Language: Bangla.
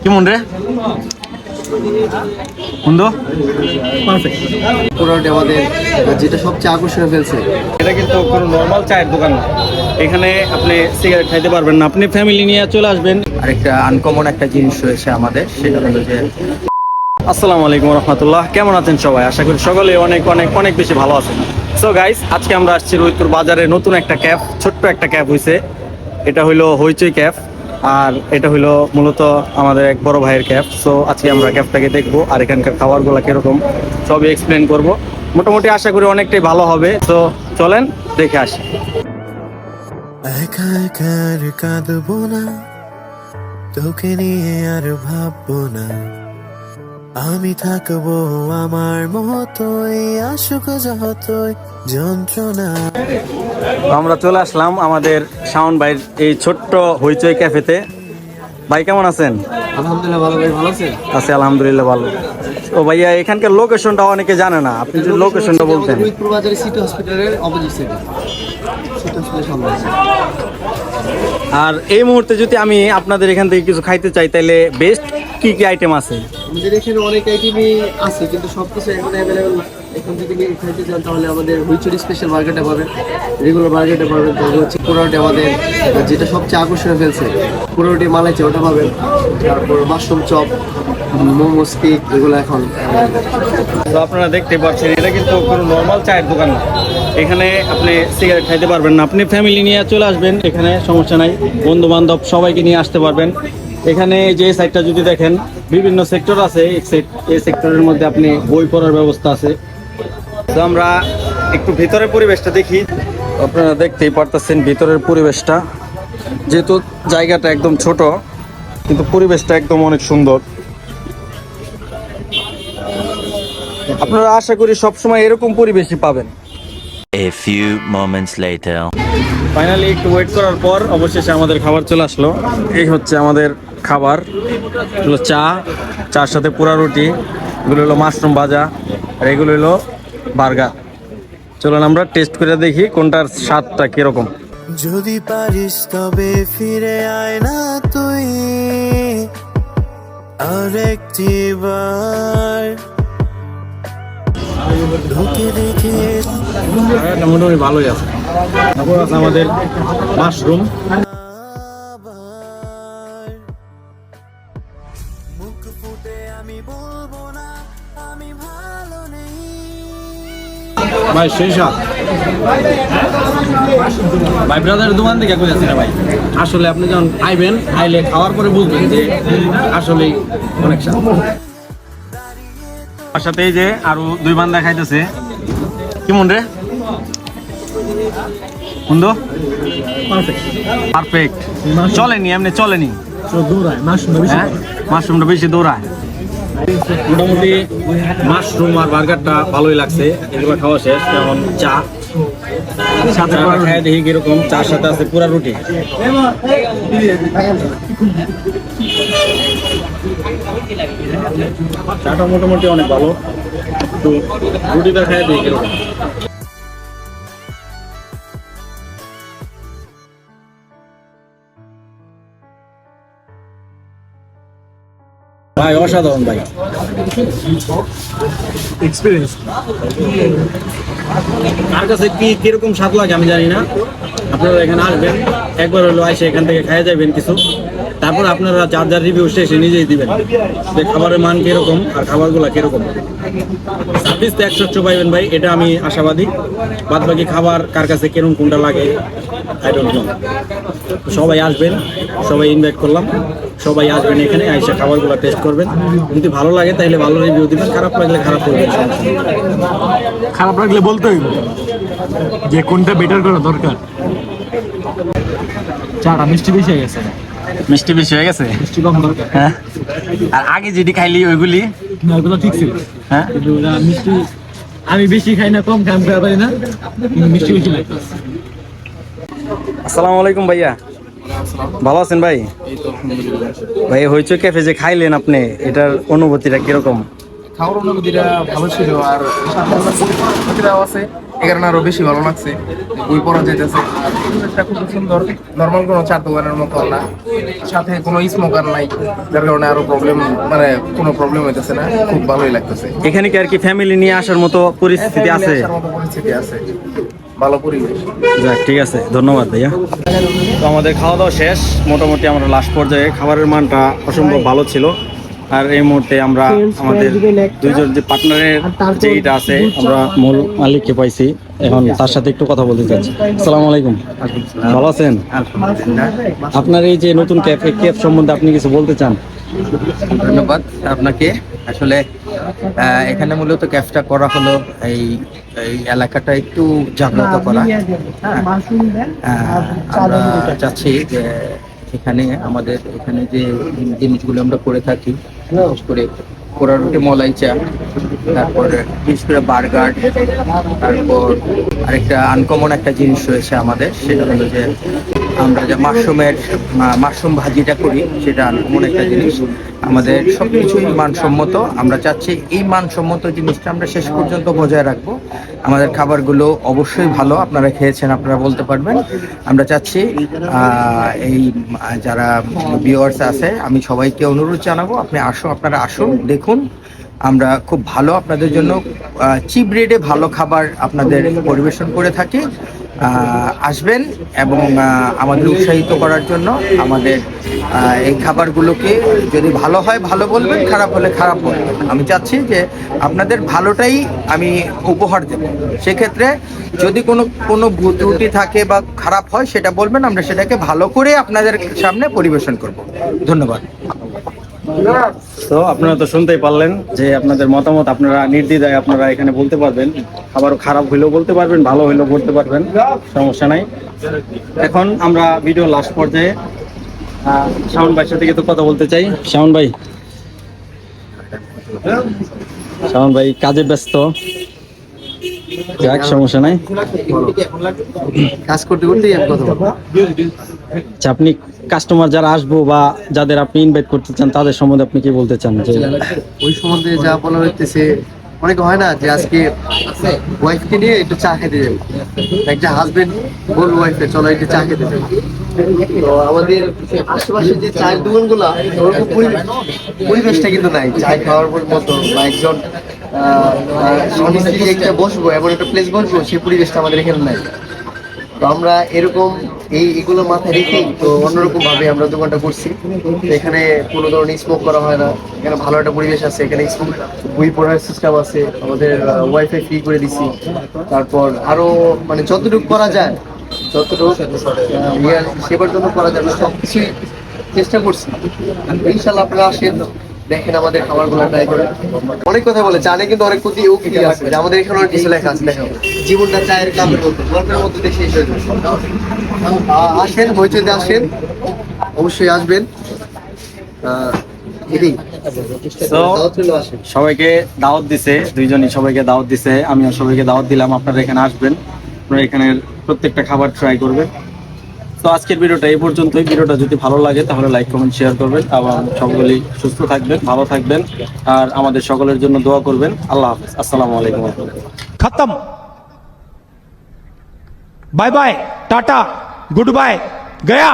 কেমন রে বন্ধু? পারফেক্ট। পুরোটা আমাদের যেটা সবচেয়ে আকর্ষণীয় ফেলছে, এটা কিন্তু কোনো নর্মাল চায়ের দোকান না। এখানে আপনি সিগারেট খাইতে পারবেন না, আপনি ফ্যামিলি নিয়ে চলে আসবেন। আরেকটা আনকমন একটা জিনিস রয়েছে আমাদের, সেটা হলো যে আসসালামু আলাইকুম রহমতুল্লাহ। কেমন আছেন সবাই? আশা করি সকলে অনেক অনেক অনেক বেশি ভালো আছেন। সো গাইস, আজকে আমরা আসছি রোহিতপুর বাজারে নতুন একটা ক্যাফ, ছোট্ট একটা ক্যাফ হয়েছে। এটা হইলো হইচই ক্যাফ, আর এটা হইলো মূলত আমাদের এক বড় ভাইয়ের ক্যাফ। সো আজকে আমরা ক্যাফটাকে দেখবো আর এখানকার খাবারগুলো কিরকম সবই এক্সপ্লেন করব। মোটামুটি আশা করি অনেকটাই ভালো হবে। তো চলেন দেখে আসি। একা একা আর কাঁদবো না, তোকে নিয়ে আর ভাববো না, আমি থাকবো আমার মতোই, আসুক যতই যন্ত্রণা। আমরা চলে আসলাম আমাদের শাওন ভাইয়ের এই ছোট্ট হইচই ক্যাফেতে। ভাই কেমন আছেন? আলহামদুলিল্লাহ ভালো। ভাই ভালো আছে? আছে আলহামদুলিল্লাহ ভালো। ও ভাইয়া, এখানকার লোকেশনটা অনেকে জানে না, আপনি যদি লোকেশনটা বলতেন। রোহিতপুর বাজারে সিটি হসপিটালের অপোজিট সাইডে, সিটি হসপিটালের সামনে আছে। আর এই মুহূর্তে যদি আমি আপনাদের এখান থেকে কিছু খাইতে চাই, তাহলে বেস্ট কি কি আইটেম আছে? আমাদের এখানে অনেক আইটেমই আছে, কিন্তু সব কিছু এখন অ্যাভেলেবেল না। এখন যদি খাইতে চান তাহলে আমাদের হুইচুরি স্পেশাল বার্গারটা পাবেন, রেগুলার বার্গারটা পাবেন, তারপর হচ্ছে পুরোটা আমাদের যেটা সবচেয়ে আকর্ষণীয় ফেলছে, পুরোটি মালাই চা, ওটা পাবেন। তারপর মাশরুম চপ, মোমো স্টিক, এগুলো এখন তো আপনারা দেখতে পাচ্ছেন, এটা কিন্তু কোনো নর্মাল চায়ের দোকান না। এখানে আপনি সিগারেট খাইতে পারবেন না, আপনি ফ্যামিলি নিয়ে চলে আসবেন, এখানে সমস্যা নাই। বন্ধু বান্ধব সবাইকে নিয়ে আসতে পারবেন। এখানে যে সাইডটা যদি দেখেন, বিভিন্ন সেক্টর আছে। এই সেক্টরের মধ্যে আপনি বই পড়ার ব্যবস্থা আছে। তো আমরা একটু ভিতরের পরিবেশটা দেখি। আপনারা দেখতেই পারতেছেন ভিতরের পরিবেশটা, যেহেতু জায়গাটা একদম ছোট, কিন্তু পরিবেশটা একদম অনেক সুন্দর। আপনারা আশা করি সবসময় এরকম পরিবেশই পাবেন। A few moments later. Finally একটু ওয়েট করার পর অবশেষে আমাদের খাবার চলে আসলো। এই হচ্ছে আমাদের খাবার, হলো চা, চার সাথে পোড়া রুটি, এগুলো হলো মাশরুম ভাজা, আর এগুলো হলো বার্গার। চলুন আমরা টেস্ট করে দেখি কোনটার স্বাদটা কিরকম। যদি পারিস তবে ফিরে আয় না তুই আরেকটি বার, ঢুকে দেখে এটা মোটামুটি ভালোই আছে। তারপর আছে আমাদের মাশরুম, আবার মুখ ফুটে আমি বলবো না আমি ভালো নেই। ভাই সেই স্বাদ। ভাই ব্রাদারের দোকান থেকে কই আছেন ভাই? আসলে আপনি যখন আইবেন, আইলে খাওয়ার পরে বুঝবেন যে আসলেই অনেক স্বাদ। তার সাথে এই যে আরো দুই বান্দা খাইতেছে। কেমন রে বন্ধু? পারফেক্ট। চলেনি, এমনি চলেনি, হ্যাঁ মাশরুমটা বেশি দৌড়ায়। মোটামুটি মাশরুম আর বার্গারটা ভালোই লাগছে। এগুলো খাওয়া শেষ, এখন চা সাথে খাই দেখি কিরকম। চার সাথে আছে পুরা রুটি। চাটা মোটামুটি অনেক ভালো, তো রুটিটা খাই দেখি কিরকম। ভাই অসাধারণ ভাই, এক্সপিরিয়েন্স। কার কাছে কি কিরকম স্বাদ লাগে আমি জানি না। আপনারা এখানে আসবেন, একবার হলো এসে এখান থেকে খাইয়ে যাবেন কিছু, তারপর আপনারা যার যার রিভিউ শেষে নিজেই দিবেন যে খাবারের মান কিরকম আর খাবারগুলো কিরকম। সার্ভিস তো 100 পাইবেন ভাই, এটা আমি আশাবাদী। বাদ বাকি খাবার কার কাছে কিরকম কোনটা লাগে আই ডোন্ট নো। সবাই আসবেন, সবাই ইনভাইট করলাম, সবাই আসবেন এখানে এসে খাবারগুলো টেস্ট করবেন। যদি ভালো লাগে তাহলে ভালো রিভিউ দিবেন, খারাপ লাগলে খারাপ করবেন। খারাপ লাগলে বলতে হইব যে কোনটা বেটার করা দরকার। চাটা মিষ্টি বেশি হয়ে গেছে। মিষ্টি বেশি হয়ে গেছে? মিষ্টি কম দরকার। হ্যাঁ, আর আগে যেটি খাইলি ওইগুলি না, ওগুলো ঠিক ছিল। হ্যাঁ, কিন্তু ওরা মিষ্টি আমি বেশি খাই না, কম খাই, আমি খাইতে পারি না, কিন্তু মিষ্টি বেশি লাগতো। আসসালামু আলাইকুম ভাইয়া, ভালো আছেন ভাই? ভাই হইচই ক্যাফে যে খাইলেন আপনি, এটার অনুভূতিটা কিরকম? খাওয়ার অনুভূতিটা ভালো ছিল, আর সাথে আমার অনুভূতিটাও আছে, এই কারণে আরো বেশি ভালো লাগছে। বই পড়া যেতেছে, আর পরিবেশটা খুব সুন্দর, নর্মাল কোনো চার দোকানের মতো না, সাথে কোনো স্মোকার নাই, যার কারণে আরো প্রবলেম, মানে কোনো প্রবলেম হইতেছে না, খুব ভালোই লাগতেছে। এখানে কি আর কি ফ্যামিলি নিয়ে আসার মতো পরিস্থিতি আছে? আসার মতো পরিস্থিতি আছে, ভালো পরিবেশ। যাক, ঠিক আছে, ধন্যবাদ ভাইয়া। তো আমাদের খাওয়া দাওয়া শেষ, মোটামুটি আমরা লাস্ট পর্যায়ে। খাবারের মানটা অসম্ভব ভালো ছিল। আর এই মুহূর্তে আমরা আমাদের দুইজন যে পার্টনারের যেইটা আছে, আমরা মূল মালিককে পাইছি, এখন তার সাথে একটু কথা বলতে চাচ্ছি। আসসালামু আলাইকুম, ভালো আছেন? আপনার এই যে নতুন ক্যাফ, এই ক্যাফ সম্বন্ধে আপনি কিছু বলতে চান? ধন্যবাদ আপনাকে। আসলে এখানে মূলত ক্যাফটা করা হলো এই এই এলাকাটা একটু জাগ্রত করা। আমরা চাচ্ছি যে এখানে আমাদের এখানে যে জিনিসগুলো আমরা করে থাকি, বিশেষ করে পোড়া রুটি, মলাই চা, তারপর বিশেষ করে বার্গার, তারপর আরেকটা আনকমন একটা জিনিস রয়েছে আমাদের, সেটা হলো যে আমরা যে মাশরুম ভাজিটা করি, সেটা আনকমন একটা জিনিস। আমাদের সবকিছুই মানসম্মত। আমরা চাচ্ছি এই মানসম্মত জিনিসটা আমরা শেষ পর্যন্ত বজায় রাখবো। আমাদের খাবারগুলো অবশ্যই ভালো, আপনারা খেয়েছেন, আপনারা বলতে পারবেন। আমরা চাচ্ছি এই যারা ভিউয়ার্স আছে, আমি সবাইকে অনুরোধ জানাবো, আপনারা আসুন, দেখুন। আমরা খুব ভালো আপনাদের জন্য চিপ রেটে ভালো খাবার আপনাদের পরিবেশন করে থাকি। আসবেন এবং আমাদের উৎসাহিত করার জন্য আমাদের এই খাবারগুলোকে যদি ভালো হয় ভালো বলবেন, খারাপ হলে খারাপ বলবেন। আমি চাচ্ছি যে আপনাদের ভালোটাই আমি উপহার দেব। সেক্ষেত্রে যদি কোনো ভুল ত্রুটি থাকে বা খারাপ হয় সেটা বলবেন, আমরা সেটাকে ভালো করে আপনাদের সামনে পরিবেশন করব। ধন্যবাদ। তো আপনারা তো শুনতেই পারলেন যে আপনাদের মতামত আপনারা নির্দ্বিধায় আপনারা এখানে বলতে পারবেন। আবারও খারাপ হইলেও বলতে পারবেন, ভালো হইলেও বলতে পারবেন, সমস্যা নাই। এখন আমরা ভিডিও লাস্ট পর্যায়ে শাওন ভাইয়ের সাথে কিছু কথা বলতে চাই। শাওন ভাই কাজে ব্যস্ত, যাক, সমস্যা নাই। কাজ করতে করতেই আমি কথা বলবো। আচ্ছা, আপনি কাস্টমার যারা আসবো বা যাদের আপনি ইনভাইট করতে চান, তাদের সম্বন্ধে আপনি কি বলতে চান? যে ওই সম্বন্ধে যা বলা হইতেছে, অনেকে হয় না যে আজকে ওয়াইফকে নিয়ে একটু চা খেতে যাবে, একটা হাজবেন্ড বলবো ওয়াইফে চলো একটু চা খেতে যাবে। তো আমাদের আশেপাশে যে চায়ের দোকানগুলো, ওরকম পরিবেশটা কিন্তু নাই চা খাওয়ার মতো, বা একজন স্বামী স্ত্রী একটা বসবো, এমন একটা প্লেস বসবো, সেই পরিবেশটা আমাদের এখানে নাই। তো আমরা এরকম এগুলো মাথায় রেখে তো অন্যরকম ভাবে আমরা দোকানটা করছি। এখানে কোনো ধরনের স্মোক করা হয় না, এখানে ভালো একটা পরিবেশ আছে, এখানে বই পড়ার সিস্টেম আছে, আমাদের ওয়াইফাই ফ্রি করে দিছি। তারপর আরো মানে যতটুকু করা যায়, যতটুকু সেবার জন্য করা যায়, সবকিছুই চেষ্টা করছি। ইনশাল্লাহ আপনারা আসেন, দেখেন আমাদের খাবারগুলো ট্রাই করেন। অনেক কথা বলে জানে, কিন্তু অনেক প্রতি উক্তি আছে যে আমাদের এখানে অনেক কিছু লেখা আছে, দেখো জীবনটা চায়ের কাপের মতো, গল্পের মধ্যে দিয়ে শেষ হয়ে যাবে। আসেন, হইচইতে আসেন, অবশ্যই আসবেন। সবাইকে দাওয়াত দিছে, দুইজনই সবাইকে দাওয়াত দিছে, আমিও সবাইকে দাওয়াত দিলাম। আপনারা এখানে আসবেন, আপনারা এখানের প্রত্যেকটা খাবার ট্রাই করবেন। তো আজকের ভিডিওটা এই পর্যন্তই। ভিডিওটা যদি ভালো লাগে তাহলে লাইক, কমেন্ট, শেয়ার করবেন এবং সকলেই সুস্থ থাকবেন, ভালো থাকবেন, আর আমাদের সকলের জন্য দোয়া করবেন। আল্লাহ হাফেজ, আসসালামু আলাইকুম। खत्म, bye bye, tata, good bye, गया।